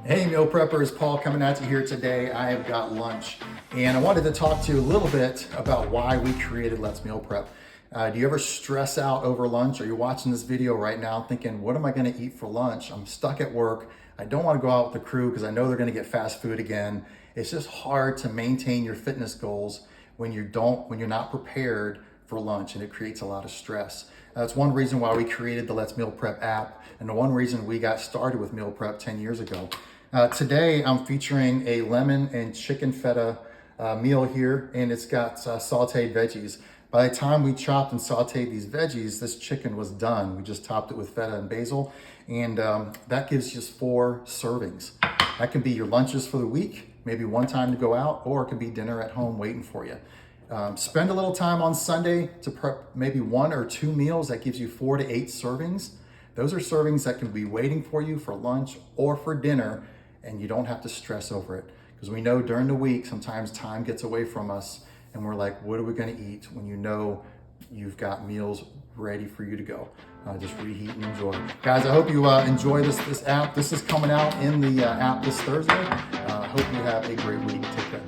Hey meal preppers, Paul coming at you here today. I have got lunch and I wanted to talk to you a little bit about why we created Let's Meal Prep. Do you ever stress out over lunch? Are you watching this video right now thinking, what am I gonna eat for lunch? I'm stuck at work. I don't wanna go out with the crew because I know they're gonna get fast food again. It's just hard to maintain your fitness goals when you're not prepared for lunch, and it creates a lot of stress. That's one reason why we created the Let's Meal Prep app, and the one reason we got started with meal prep 10 years ago. Today I'm featuring a lemon and chicken feta meal here, and it's got sauteed veggies. By the time we chopped and sauteed these veggies, this chicken was done. We just topped it with feta and basil, and that gives just 4 servings. That can be your lunches for the week, maybe one time to go out, or it can be dinner at home waiting for you. Spend a little time on Sunday to prep maybe 1 or 2 meals. That gives you 4 to 8 servings. Those are servings that can be waiting for you for lunch or for dinner, and you don't have to stress over it. Because we know during the week, sometimes time gets away from us and we're like, what are we gonna eat when you know you've got meals ready for you to go? Just reheat and enjoy. Guys, I hope you enjoy this app. This is coming out in the app this Thursday. Hope you have a great week. Take care.